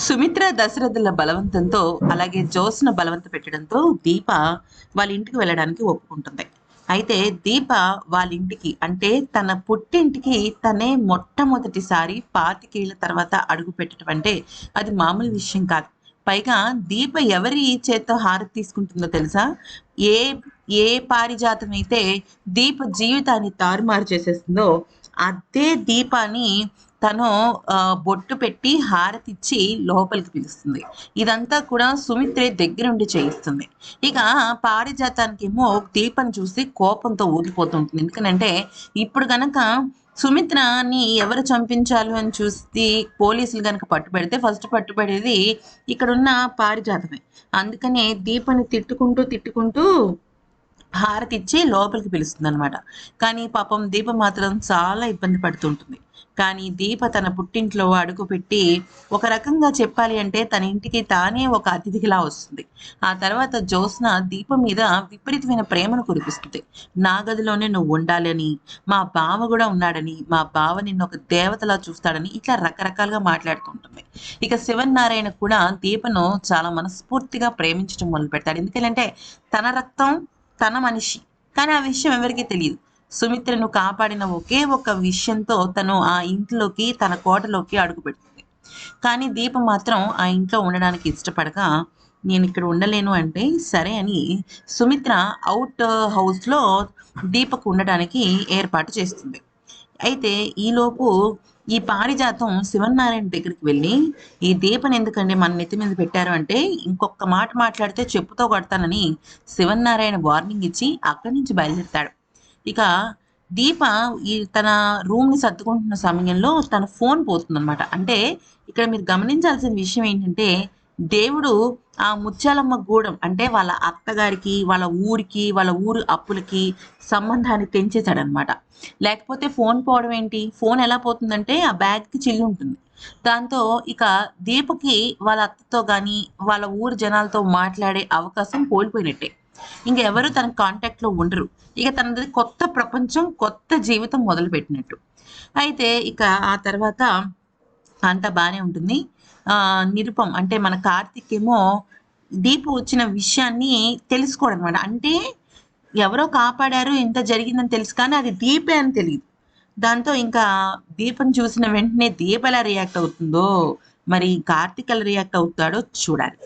సుమిత్ర దశరథుల బలవంతంతో అలాగే జ్యోత్స్న బలవంత పెట్టడంతో దీప వాళ్ళ ఇంటికి వెళ్ళడానికి ఒప్పుకుంటుంది. అయితే దీప వాళ్ళ ఇంటికి అంటే తన పుట్టింటికి తనే మొట్టమొదటిసారి 25 తర్వాత అడుగు పెట్టడం అంటే అది మామూలు విషయం కాదు. పైగా దీప ఎవరి చేత్తో హారతి తీసుకుంటుందో తెలుసా? ఏ ఏ పారిజాతం అయితే దీప జీవితాన్ని తారుమారు చేసేస్తుందో అదే దీపాన్ని తను బొట్టు పెట్టి హారతిచ్చి లోపలికి పిలుస్తుంది. ఇదంతా కూడా సుమిత్రే దగ్గరుండి చేయిస్తుంది. ఇక పారిజాతానికేమో దీపని చూసి కోపంతో ఊగిపోతుంటుంది. ఎందుకనంటే ఇప్పుడు గనక సుమిత్రని ఎవరు చంపించాలి అని చూసి పోలీసులు గనక పట్టుబడితే ఫస్ట్ పట్టుబడేది ఇక్కడున్న పారిజాతమే. అందుకనే దీపని తిట్టుకుంటూ హారతిచ్చి లోపలికి పిలుస్తుందనమాట. కానీ పాపం దీప మాత్రం చాలా ఇబ్బంది పడుతుంటుంది. కానీ దీప తన పుట్టింట్లో అడుగుపెట్టి ఒక రకంగా చెప్పాలి అంటే తన ఇంటికి తానే ఒక అతిథిలా వస్తుంది. ఆ తర్వాత జ్యోత్స్న దీప మీద విపరీతమైన ప్రేమను కురిపిస్తుంది. నా గదిలోనే నువ్వు ఉండాలని, మా బావ కూడా ఉన్నాడని, మా బావ నిన్ను ఒక దేవతలా చూస్తాడని ఇట్లా రకరకాలుగా మాట్లాడుతూ ఉంటుంది. ఇక శివన్నారాయణ కూడా దీపను చాలా మనస్ఫూర్తిగా ప్రేమించడం మొదలుపెడతాడు. ఎందుకంటే తన రక్తం తన మనిషి. కానీ ఆ విషయం ఎవరికీ తెలియదు. సుమిత్రను కాపాడిన ఒకే ఒక విషయంతో తను ఆ ఇంట్లోకి తన కోటలోకి అడుగుపెడుతుంది. కానీ దీప మాత్రం ఆ ఇంట్లో ఉండడానికి ఇష్టపడక నేను ఇక్కడ ఉండలేను అంటే సరే అని సుమిత్ర అవుట్ హౌస్లో దీపకు ఉండడానికి ఏర్పాటు చేస్తుంది. అయితే ఈలోపు ఈ పారిజాతం శివన్నారాయణ దగ్గరికి వెళ్ళి ఈ దీపని ఎందుకండి మన నెత్తి మీద పెట్టారు అంటే ఇంకొక మాట మాట్లాడితే చెప్పుతో కొడతానని శివన్నారాయణ వార్నింగ్ ఇచ్చి అక్కడి నుంచి బయలుదేరుతాడు. ఇక దీప తన రూమ్ని సర్దుకుంటున్న సమయంలో తన ఫోన్ పోతుందన్నమాట. అంటే ఇక్కడ మీరు గమనించాల్సిన విషయం ఏంటంటే దేవుడు ఆ ముత్యాలమ్మ గూడెం అంటే వాళ్ళ అత్తగారికి వాళ్ళ ఊరికి వాళ్ళ ఊరు అప్పులకి సంబంధాన్ని తెంచేశాడనమాట. లేకపోతే ఫోన్ పోవడం ఏంటి? ఫోన్ ఎలా పోతుందంటే ఆ బ్యాగ్‌కి చిల్లు ఉంటుంది. దాంతో ఇక దీపకి వాళ్ళ అత్తతో గాని, వాళ్ళ ఊరు జనాలతో మాట్లాడే అవకాశం కోల్పోయినట్టే. ఇంకెవరు తన కాంటాక్ట్‌లో ఉండరు. ఇక తనది కొత్త ప్రపంచం, కొత్త జీవితం మొదలుపెట్టినట్టు. అయితే ఇక ఆ తర్వాత అంతా బానే ఉంటుంది. నిరుపమ్ అంటే మన కార్తీక్ ఏమో దీపు వచ్చిన విషయాన్ని తెలుసుకోడనమాట. అంటే ఎవరో కాపాడారు, ఇంత జరిగిందని తెలుసు కానీ అది దీపే అని తెలీదు. దాంతో ఇంకా దీపని చూసిన వెంటనే దీప ఎలా రియాక్ట్ అవుతుందో, మరి కార్తీక్ ఎలా రియాక్ట్ అవుతాడో చూడాలి.